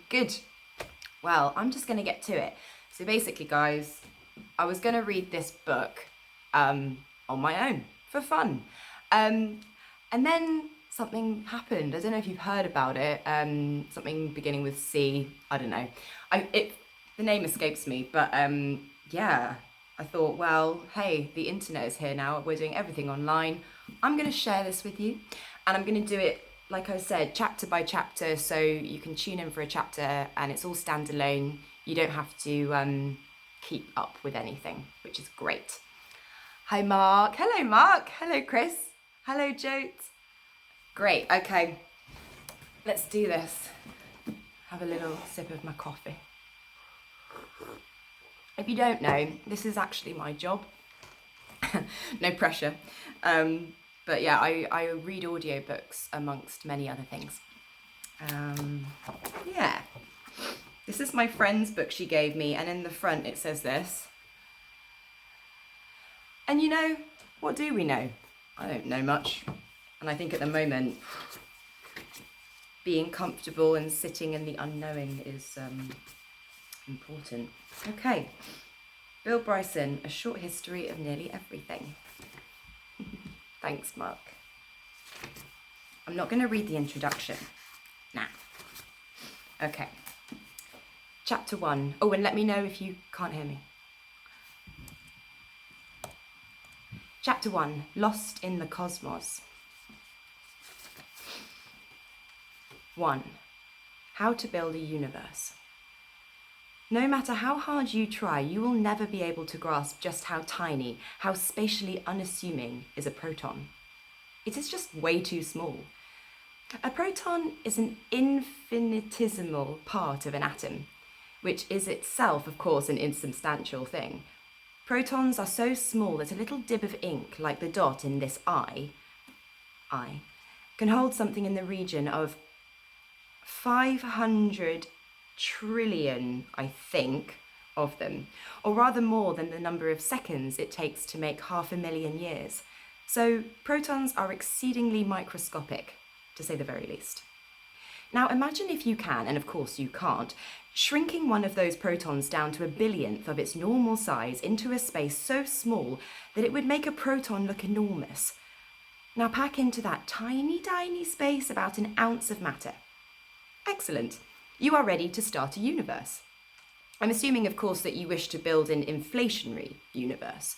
Good. Well, I'm just going to get to it. So basically, guys, I was going to read this book on my own for fun. And then something happened. I don't know if you've heard about it. Something beginning with C. I don't know. The name escapes me, but yeah. I thought, well, hey, the internet is here now. We're doing everything online. I'm going to share this with you, and I'm going to do it, like I said, chapter by chapter, so you can tune in for a chapter, and it's all standalone. You don't have to keep up with anything, which is great. Hi, Mark. Hello, Mark. Hello, Chris. Hello, Jote. Great. Okay, let's do this. Have a little sip of my coffee. If you don't know, this is actually my job. No pressure. But yeah, I read audiobooks amongst many other things. Yeah. This is my friend's book she gave me, and in the front it says this. And you know, what do we know? I don't know much. And I think at the moment, being comfortable and sitting in the unknowing is important. Okay, Bill Bryson, A Short History of Nearly Everything. Thanks, Mark. I'm not going to read the introduction now. Okay, chapter 1. Oh, and let me know if you can't hear me. Chapter 1, Lost in the Cosmos. 1. How to build a universe. No matter how hard you try, you will never be able to grasp just how tiny, how spatially unassuming is a proton. It is just way too small. A proton is an infinitesimal part of an atom, which is itself, of course, an insubstantial thing. Protons are so small that a little dib of ink, like the dot in this I, can hold something in the region of 500 trillion, I think, of them, or rather more than the number of seconds it takes to make 500,000 years. So protons are exceedingly microscopic, to say the very least. Now imagine if you can, and of course you can't, shrinking one of those protons down to a billionth of its normal size into a space so small that it would make a proton look enormous. Now pack into that tiny, tiny space about an ounce of matter. Excellent. You are ready to start a universe. I'm assuming, of course, that you wish to build an inflationary universe.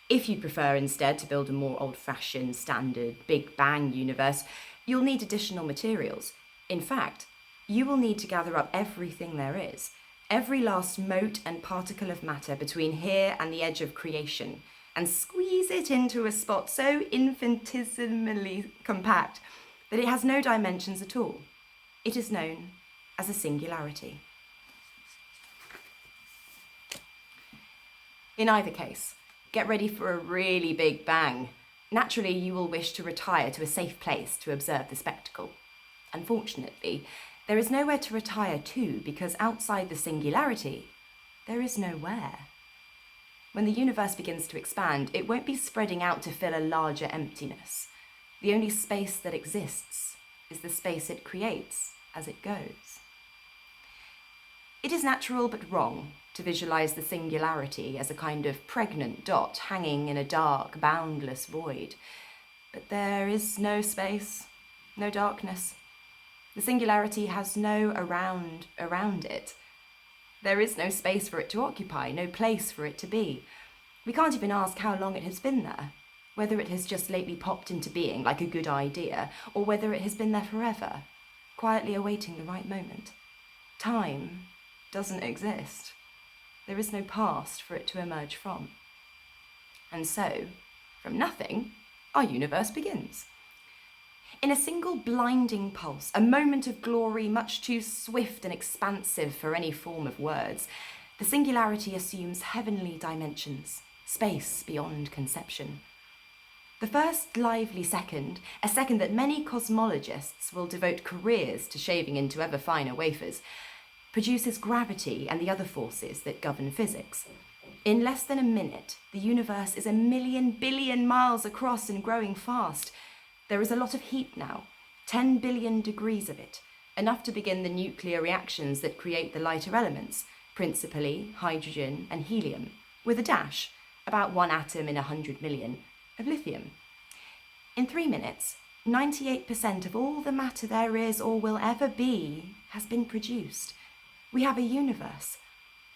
If you prefer instead to build a more old-fashioned, standard, Big Bang universe, you'll need additional materials. In fact, you will need to gather up everything there is, every last mote and particle of matter between here and the edge of creation, and squeeze it into a spot so infinitesimally compact that it has no dimensions at all. It is known as a singularity. In either case, get ready for a really big bang. Naturally, you will wish to retire to a safe place to observe the spectacle. Unfortunately, there is nowhere to retire to because outside the singularity, there is nowhere. When the universe begins to expand, it won't be spreading out to fill a larger emptiness. The only space that exists is the space it creates as it goes. It is natural but wrong to visualize the singularity as a kind of pregnant dot hanging in a dark, boundless void. But there is no space, no darkness. The singularity has no around it. There is no space for it to occupy, no place for it to be. We can't even ask how long it has been there, whether it has just lately popped into being like a good idea, or whether it has been there forever, quietly awaiting the right moment. Time doesn't exist. There is no past for it to emerge from. And so, from nothing, our universe begins. In a single blinding pulse, a moment of glory much too swift and expansive for any form of words, the singularity assumes heavenly dimensions, space beyond conception. The first lively second, a second that many cosmologists will devote careers to shaving into ever finer wafers, produces gravity and the other forces that govern physics. In less than a minute, the universe is 1,000,000 billion miles across and growing fast. There is a lot of heat now, 10 billion degrees of it. enough to begin the nuclear reactions that create the lighter elements, principally hydrogen and helium, with a dash, about 1 atom in 100 million, of lithium. In 3 minutes, 98% of all the matter there is or will ever be has been produced. We have a universe.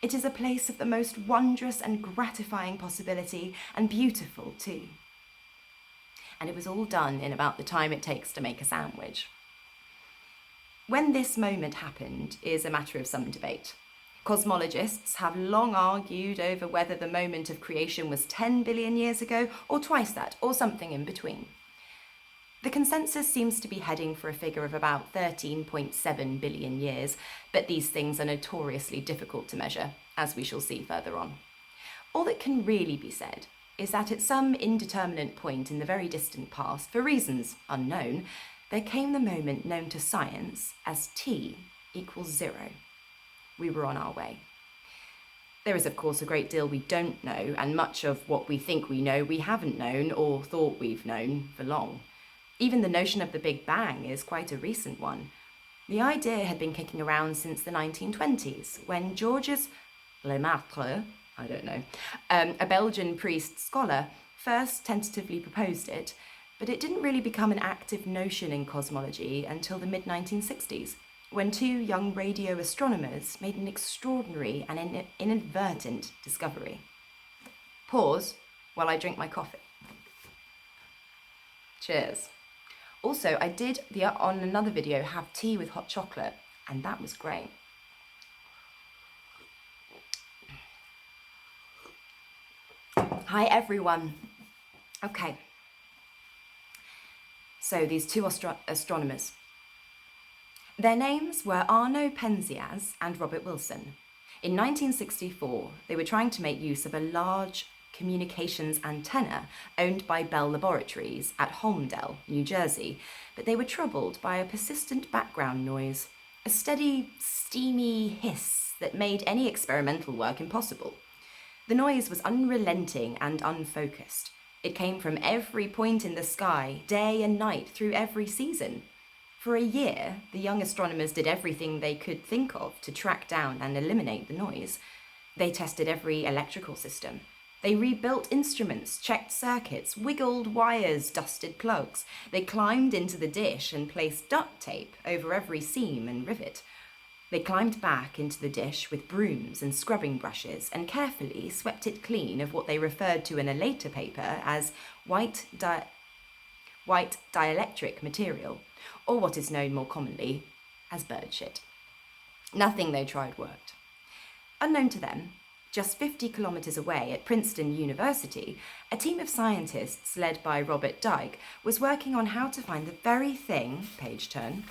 It is a place of the most wondrous and gratifying possibility, and beautiful too. And it was all done in about the time it takes to make a sandwich. When this moment happened is a matter of some debate. Cosmologists have long argued over whether the moment of creation was 10 billion years ago, or twice that, or something in between. The consensus seems to be heading for a figure of about 13.7 billion years, but these things are notoriously difficult to measure, as we shall see further on. All that can really be said is that at some indeterminate point in the very distant past, for reasons unknown, there came the moment known to science as T equals 0. We were on our way. There is, of course, a great deal we don't know, and much of what we think we know we haven't known or thought we've known for long. Even the notion of the Big Bang is quite a recent one. The idea had been kicking around since the 1920s, when Georges Lemaitre, a Belgian priest scholar, first tentatively proposed it, but it didn't really become an active notion in cosmology until the mid-1960s, when 2 young radio astronomers made an extraordinary and inadvertent discovery. Pause while I drink my coffee. Cheers. Also, I did, on another video, have tea with hot chocolate, and that was great. Hi, everyone. Okay. So, these 2 astronomers. Their names were Arno Penzias and Robert Wilson. In 1964, they were trying to make use of a large communications antenna owned by Bell Laboratories at Holmdel, New Jersey, but they were troubled by a persistent background noise, a steady, steamy hiss that made any experimental work impossible. The noise was unrelenting and unfocused. It came from every point in the sky, day and night, through every season. For a year, the young astronomers did everything they could think of to track down and eliminate the noise. They tested every electrical system. They rebuilt instruments, checked circuits, wiggled wires, dusted plugs. They climbed into the dish and placed duct tape over every seam and rivet. They climbed back into the dish with brooms and scrubbing brushes and carefully swept it clean of what they referred to in a later paper as white dielectric material, or what is known more commonly as bird shit. Nothing they tried worked. Unknown to them, just 50 kilometres away at Princeton University, a team of scientists led by Robert Dyke was working on how to find the very thing, page turn,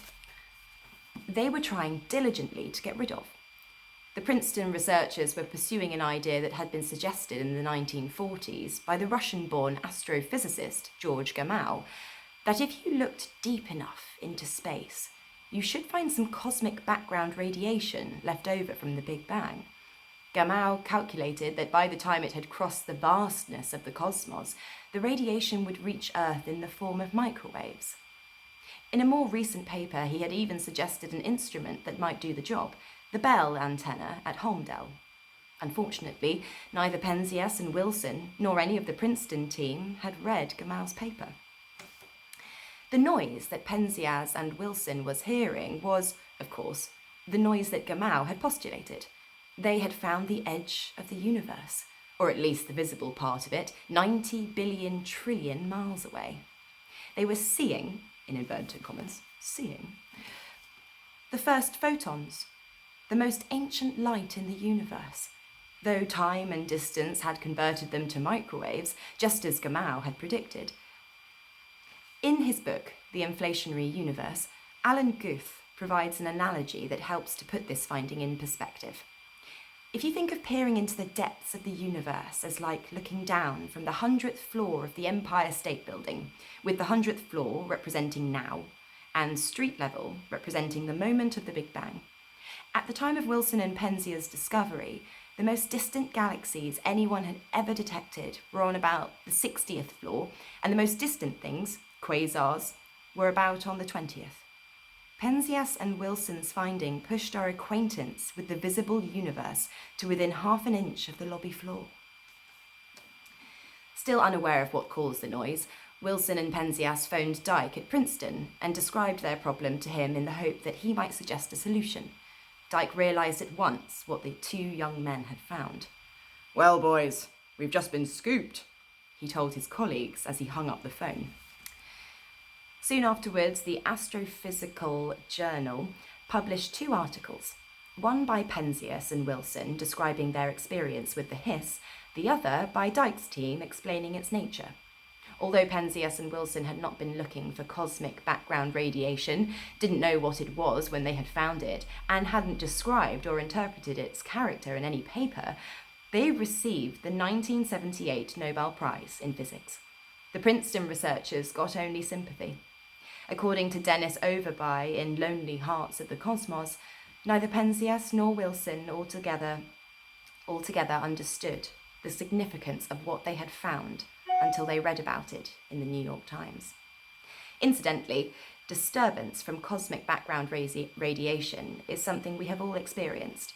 they were trying diligently to get rid of. The Princeton researchers were pursuing an idea that had been suggested in the 1940s by the Russian-born astrophysicist George Gamow, that if you looked deep enough into space, you should find some cosmic background radiation left over from the Big Bang. Gamow calculated that by the time it had crossed the vastness of the cosmos, the radiation would reach Earth in the form of microwaves. In a more recent paper, he had even suggested an instrument that might do the job, the Bell antenna at Holmdel. Unfortunately, neither Penzias and Wilson, nor any of the Princeton team, had read Gamow's paper. The noise that Penzias and Wilson was hearing was, of course, the noise that Gamow had postulated. They had found the edge of the universe, or at least the visible part of it, 90 billion trillion miles away. They were seeing, in inverted commas, the first photons, the most ancient light in the universe, though time and distance had converted them to microwaves, just as Gamow had predicted. In his book, The Inflationary Universe, Alan Guth provides an analogy that helps to put this finding in perspective. If you think of peering into the depths of the universe as like looking down from the 100th floor of the Empire State Building, with the 100th floor representing now, and street level representing the moment of the Big Bang. At the time of Wilson and Penzias' discovery, the most distant galaxies anyone had ever detected were on about the 60th floor, and the most distant things, quasars, were about on the 20th. Penzias and Wilson's finding pushed our acquaintance with the visible universe to within half an inch of the lobby floor. Still unaware of what caused the noise, Wilson and Penzias phoned Dyke at Princeton and described their problem to him in the hope that he might suggest a solution. Dyke realised at once what the two young men had found. "Well, boys, we've just been scooped," he told his colleagues as he hung up the phone. Soon afterwards, the Astrophysical Journal published 2 articles, one by Penzias and Wilson describing their experience with the hiss, the other by Dyke's team explaining its nature. Although Penzias and Wilson had not been looking for cosmic background radiation, didn't know what it was when they had found it, and hadn't described or interpreted its character in any paper, they received the 1978 Nobel Prize in Physics. The Princeton researchers got only sympathy. According to Dennis Overby in Lonely Hearts of the Cosmos, neither Penzias nor Wilson altogether understood the significance of what they had found until they read about it in the New York Times. Incidentally, disturbance from cosmic background radiation is something we have all experienced.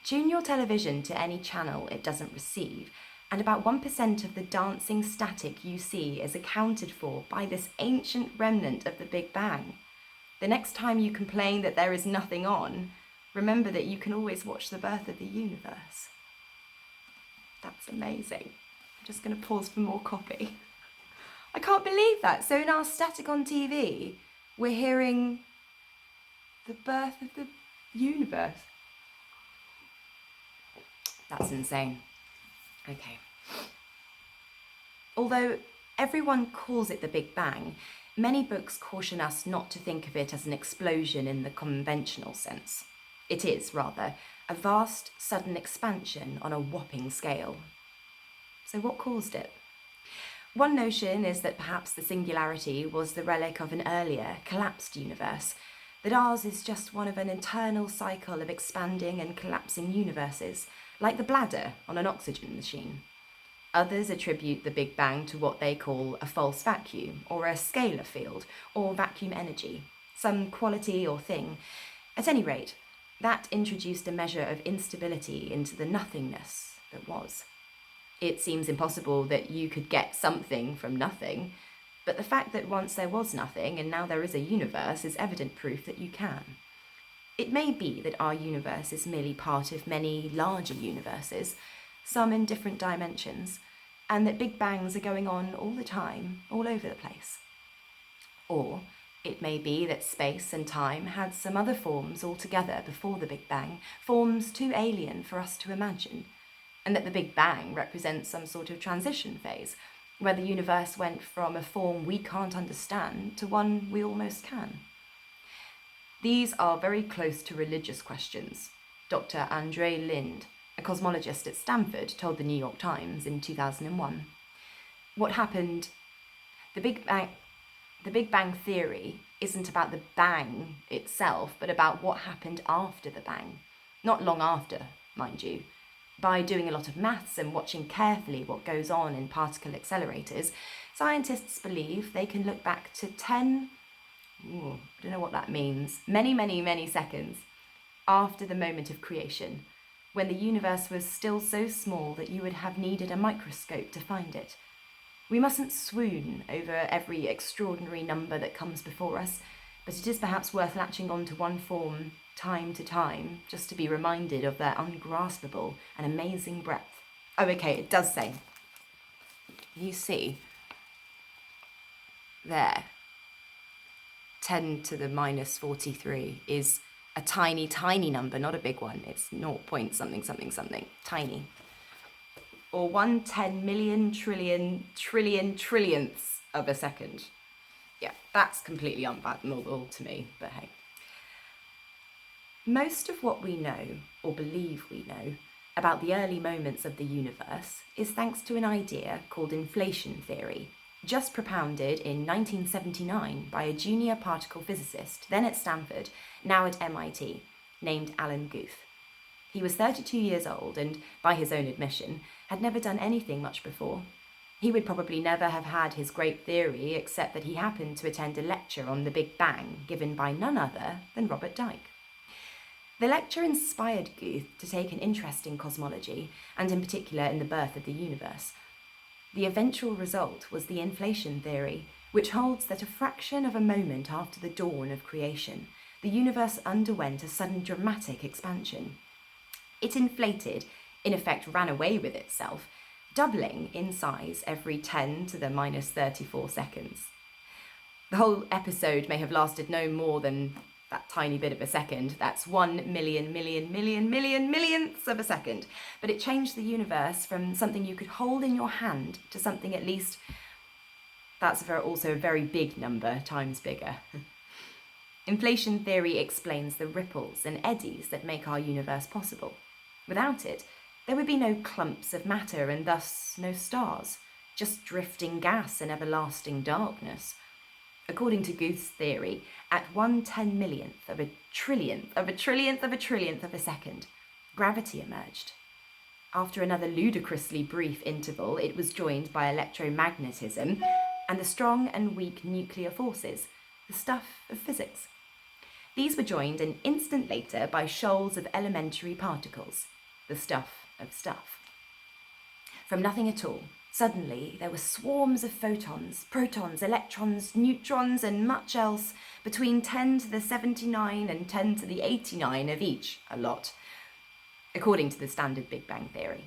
Tune your television to any channel it doesn't receive, and about 1% of the dancing static you see is accounted for by this ancient remnant of the Big Bang. The next time you complain that there is nothing on, remember that you can always watch the birth of the universe. That's amazing. I'm just going to pause for more copy. I can't believe that. So in our static on TV, we're hearing the birth of the universe. That's insane. Okay. Although everyone calls it the Big Bang, many books caution us not to think of it as an explosion in the conventional sense. It is, rather, a vast, sudden expansion on a whopping scale. So what caused it? One notion is that perhaps the singularity was the relic of an earlier, collapsed universe, that ours is just one of an eternal cycle of expanding and collapsing universes, like the bladder on an oxygen machine. Others attribute the Big Bang to what they call a false vacuum, or a scalar field, or vacuum energy, some quality or thing. At any rate, that introduced a measure of instability into the nothingness that was. It seems impossible that you could get something from nothing, but the fact that once there was nothing and now there is a universe is evident proof that you can. It may be that our universe is merely part of many larger universes, some in different dimensions, and that Big Bangs are going on all the time, all over the place. Or it may be that space and time had some other forms altogether before the Big Bang, forms too alien for us to imagine, and that the Big Bang represents some sort of transition phase, where the universe went from a form we can't understand to one we almost can. These are very close to religious questions. Dr. Andre Lind, a cosmologist at Stanford, told the New York Times in 2001. What happened? The Big Bang theory isn't about the bang itself, but about what happened after the bang. Not long after, mind you. By doing a lot of maths and watching carefully what goes on in particle accelerators, scientists believe they can look back to I don't know what that means, many seconds after the moment of creation, when the universe was still so small that you would have needed a microscope to find it. We mustn't swoon over every extraordinary number that comes before us, but it is perhaps worth latching on to one form time to time, just to be reminded of their ungraspable and amazing breadth. Oh, okay, it does say, you see, there, 10 to the minus 43 is a tiny number, not a big one. It's 0 point something, tiny. Or 1/10 million trillionths of a second. Yeah, that's completely unfathomable to me, but hey. Most of what we know, or believe we know, about the early moments of the universe is thanks to an idea called inflation theory, just propounded in 1979 by a junior particle physicist, then at Stanford, now at MIT, named Alan Guth. He was 32 years old and, by his own admission, had never done anything much before. He would probably never have had his great theory except that he happened to attend a lecture on the Big Bang given by none other than Robert Dicke. The lecture inspired Guth to take an interest in cosmology, and in particular in the birth of the universe. The eventual result was the inflation theory, which holds that a fraction of a moment after the dawn of creation, the universe underwent a sudden dramatic expansion. It inflated, in effect ran away with itself, doubling in size every 10 to the minus 34 seconds. The whole episode may have lasted no more than that tiny bit of a second. That's 1 million millionths of a second. But it changed the universe from something you could hold in your hand to something at least, that's also a very big number, times bigger. Inflation theory explains the ripples and eddies that make our universe possible. Without it, there would be no clumps of matter and thus no stars, just drifting gas and everlasting darkness. According to Guth's theory, at 1/10,000,000th of a trillionth of a second, gravity emerged. After another ludicrously brief interval, it was joined by electromagnetism and the strong and weak nuclear forces, the stuff of physics. These were joined an instant later by shoals of elementary particles, the stuff of stuff. From nothing at all, suddenly there were swarms of photons, protons, electrons, neutrons, and much else, between 10 to the 79 and 10 to the 89 of each, a lot, according to the standard Big Bang theory.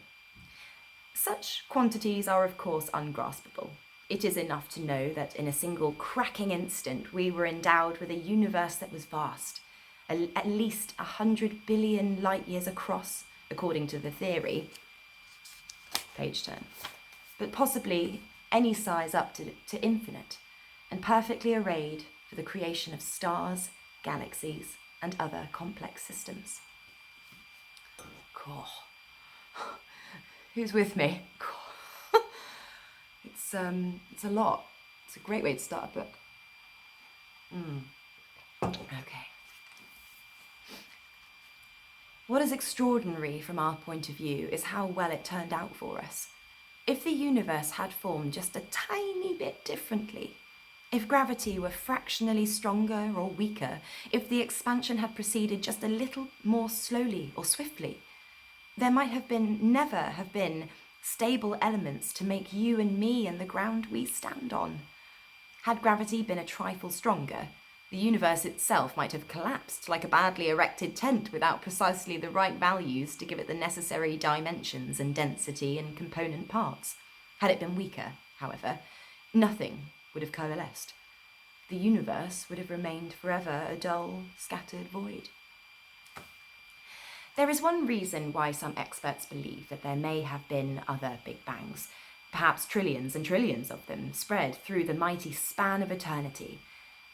Such quantities are of course ungraspable. It is enough to know that in a single cracking instant we were endowed with a universe that was vast, at least 100 billion light years across, according to the theory. Page turn. But possibly any size up to infinite, and perfectly arrayed for the creation of stars, galaxies, and other complex systems. Cool. Who's with me? Cool. It's a lot. It's a great way to start a book. Okay. What is extraordinary from our point of view is how well it turned out for us. If the universe had formed just a tiny bit differently, if gravity were fractionally stronger or weaker, if the expansion had proceeded just a little more slowly or swiftly, there might never have been stable elements to make you and me and the ground we stand on. Had gravity been a trifle stronger, the universe itself might have collapsed like a badly erected tent without precisely the right values to give it the necessary dimensions and density and component parts. Had it been weaker, however, nothing would have coalesced. The universe would have remained forever a dull, scattered void. There is one reason why some experts believe that there may have been other Big Bangs, perhaps trillions and trillions of them, spread through the mighty span of eternity,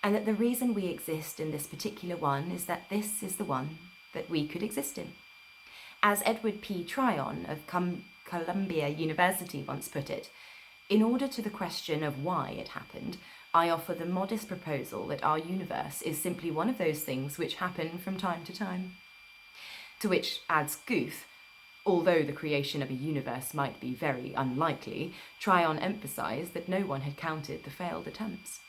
and that the reason we exist in this particular one is that this is the one that we could exist in. As Edward P. Tryon of Columbia University once put it, in order to the question of why it happened, I offer the modest proposal that our universe is simply one of those things which happen from time to time. To which adds Guth, although the creation of a universe might be very unlikely, Tryon emphasised that no one had counted the failed attempts.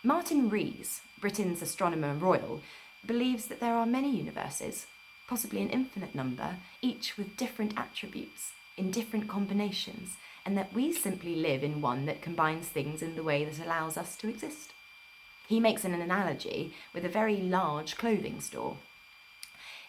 Martin Rees, Britain's astronomer royal, believes that there are many universes, possibly an infinite number, each with different attributes, in different combinations, and that we simply live in one that combines things in the way that allows us to exist. He makes an analogy with a very large clothing store.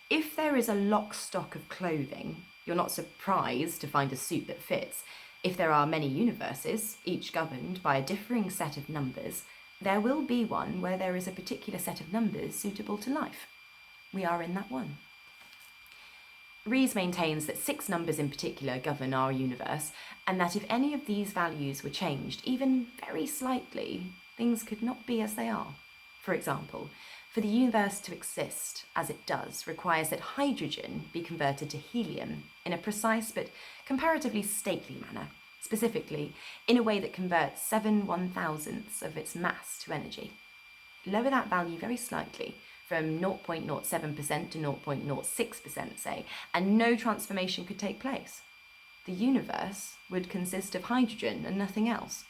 If there is a lock stock of clothing, you're not surprised to find a suit that fits. If there are many universes, each governed by a differing set of numbers, there will be one where there is a particular set of numbers suitable to life. We are in that one. Rees maintains that 6 numbers in particular govern our universe, and that if any of these values were changed, even very slightly, things could not be as they are. For example, for the universe to exist as it does requires that hydrogen be converted to helium in a precise but comparatively stately manner, specifically in a way that converts 7/1000ths of its mass to energy. Lower that value very slightly, from 0.07% to 0.06%, say, and no transformation could take place. the universe would consist of hydrogen and nothing else.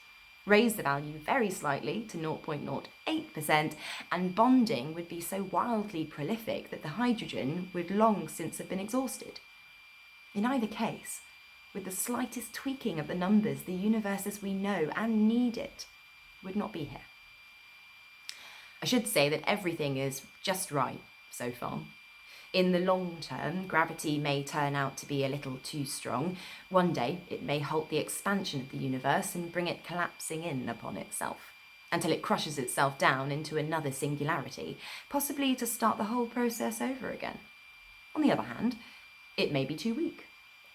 Raise the value very slightly to 0.08%, and bonding would be so wildly prolific that the hydrogen would long since have been exhausted. In either case, with the slightest tweaking of the numbers, the universe as we know and need it would not be here. I should say that everything is just right so far. In the long term, gravity may turn out to be a little too strong. One day, it may halt the expansion of the universe and bring it collapsing in upon itself, until it crushes itself down into another singularity, possibly to start the whole process over again. On the other hand, it may be too weak,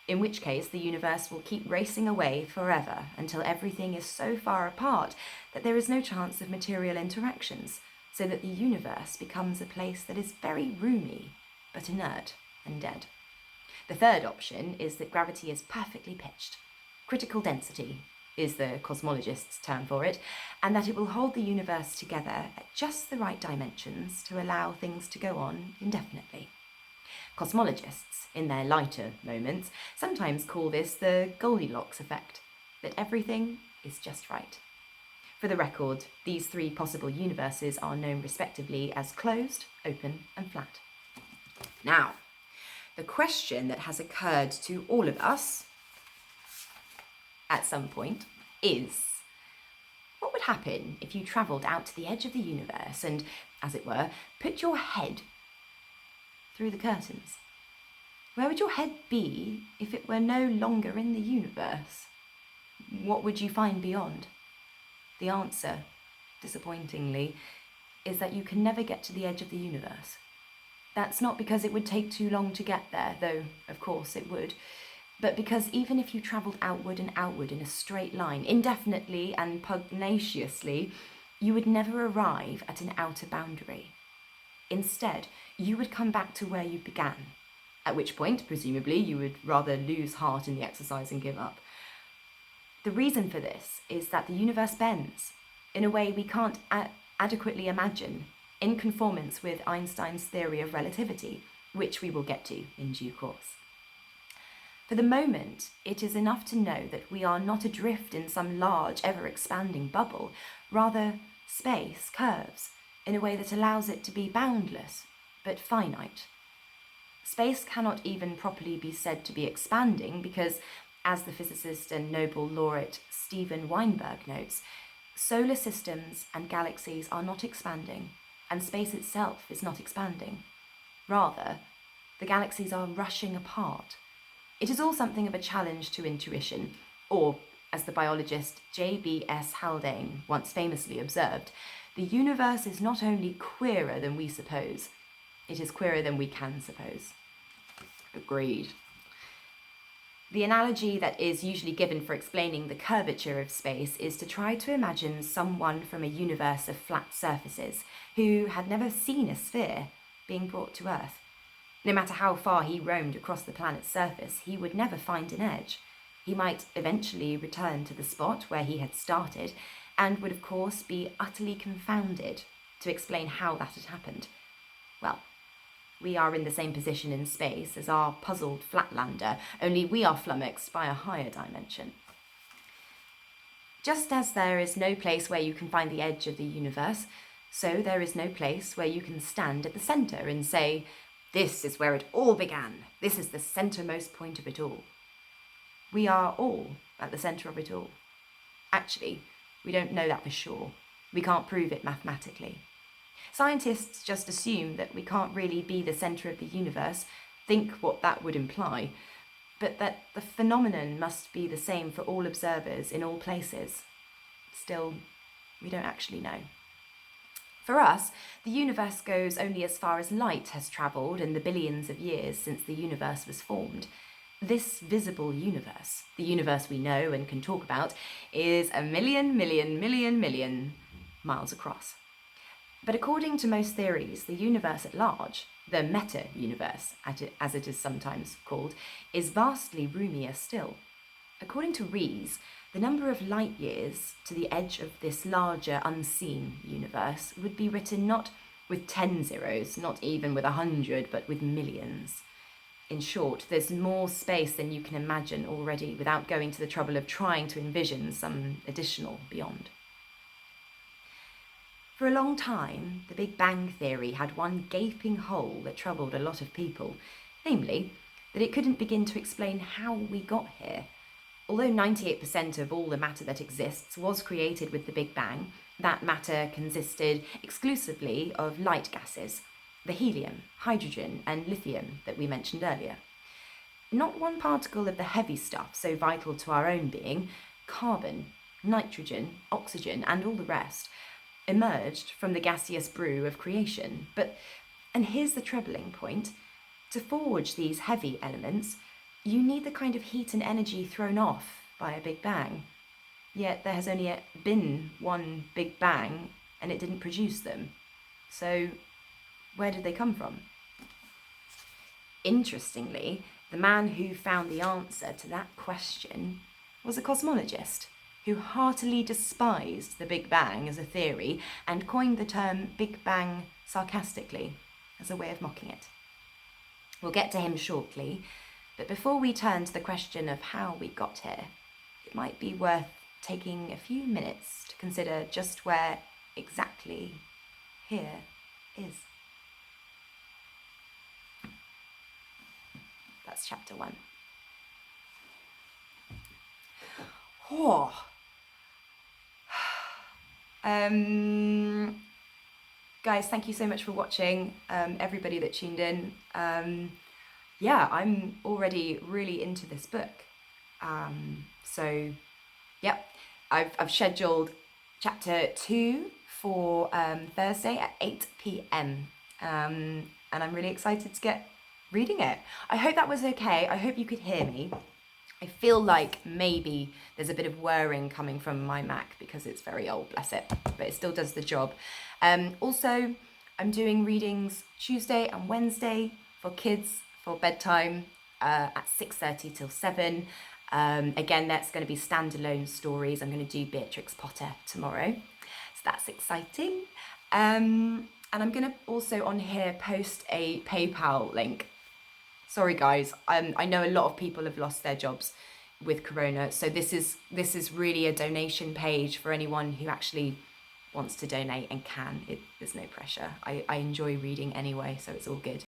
in which case the universe will keep racing away forever until everything is so far apart that there is no chance of material interactions, so that the universe becomes a place that is very roomy, but inert and dead. The third option is that gravity is perfectly pitched. Critical density is the cosmologist's term for it, and that it will hold the universe together at just the right dimensions to allow things to go on indefinitely. Cosmologists, in their lighter moments, sometimes call this the Goldilocks effect, that everything is just right. For the record, these three possible universes are known respectively as closed, open, and flat. Now, the question that has occurred to all of us at some point is, what would happen if you travelled out to the edge of the universe and, as it were, put your head through the curtains? Where would your head be if it were no longer in the universe? What would you find beyond? The answer, disappointingly, is that you can never get to the edge of the universe. That's not because it would take too long to get there, though of course it would, but because even if you travelled outward and outward in a straight line, indefinitely and pugnaciously, you would never arrive at an outer boundary. Instead, you would come back to where you began, at which point, presumably, you would rather lose heart in the exercise and give up. The reason for this is that the universe bends in a way we can't adequately imagine, in conformance with Einstein's theory of relativity, which we will get to in due course. For the moment, it is enough to know that we are not adrift in some large, ever-expanding bubble. Rather, space curves in a way that allows it to be boundless, but finite. Space cannot even properly be said to be expanding because, as the physicist and Nobel laureate Steven Weinberg notes, solar systems and galaxies are not expanding, and space itself is not expanding. Rather, the galaxies are rushing apart. It is all something of a challenge to intuition, or, as the biologist J.B.S. Haldane once famously observed, the universe is not only queerer than we suppose, it is queerer than we can suppose. Agreed. The analogy that is usually given for explaining the curvature of space is to try to imagine someone from a universe of flat surfaces who had never seen a sphere being brought to Earth. No matter how far he roamed across the planet's surface, he would never find an edge. He might eventually return to the spot where he had started and would of course be utterly confounded to explain how that had happened. Well, we are in the same position in space as our puzzled flatlander, only we are flummoxed by a higher dimension. Just as there is no place where you can find the edge of the universe, so there is no place where you can stand at the centre and say, "This is where it all began. This is the centremost point of it all." We are all at the centre of it all. Actually, we don't know that for sure. We can't prove it mathematically. Scientists just assume that we can't really be the centre of the universe, think what that would imply, but that the phenomenon must be the same for all observers in all places. Still, we don't actually know. For us, the universe goes only as far as light has travelled in the billions of years since the universe was formed. This visible universe, the universe we know and can talk about, is a million miles across. But according to most theories, the universe at large, the meta-universe, as it is sometimes called, is vastly roomier still. According to Rees, the number of light years to the edge of this larger unseen universe would be written not with 10 zeros, not even with 100, but with millions. In short, there's more space than you can imagine already without going to the trouble of trying to envision some additional beyond. For a long time, the Big Bang Theory had one gaping hole that troubled a lot of people, namely, that it couldn't begin to explain how we got here. Although 98% of all the matter that exists was created with the Big Bang, that matter consisted exclusively of light gases, the helium, hydrogen, and lithium that we mentioned earlier. Not one particle of the heavy stuff so vital to our own being, carbon, nitrogen, oxygen, and all the rest, emerged from the gaseous brew of creation. But, and here's the troubling point, to forge these heavy elements, you need the kind of heat and energy thrown off by a Big Bang. Yet there has only been one Big Bang and it didn't produce them. So where did they come from? Interestingly, the man who found the answer to that question was a cosmologist who heartily despised the Big Bang as a theory and coined the term Big Bang sarcastically as a way of mocking it. We'll get to him shortly, but before we turn to the question of how we got here, it might be worth taking a few minutes to consider just where exactly here is. That's chapter 1. Oh. Guys, thank you so much for watching, everybody that tuned in. Yeah, I'm already really into this book. So, yep, I've scheduled chapter 2 for Thursday at 8 p.m. And I'm really excited to get reading it. I hope that was okay. I hope you could hear me. I feel like maybe there's a bit of whirring coming from my Mac because it's very old, bless it, but it still does the job. Also, I'm doing readings Tuesday and Wednesday for kids for bedtime at 6:30 till 7. Again, that's going to be standalone stories. I'm going to do Beatrix Potter tomorrow, so that's exciting. And I'm going to also on here post a PayPal link. Sorry guys, I know a lot of people have lost their jobs with Corona, so this is really a donation page for anyone who actually wants to donate and can. There's no pressure. I enjoy reading anyway, so it's all good.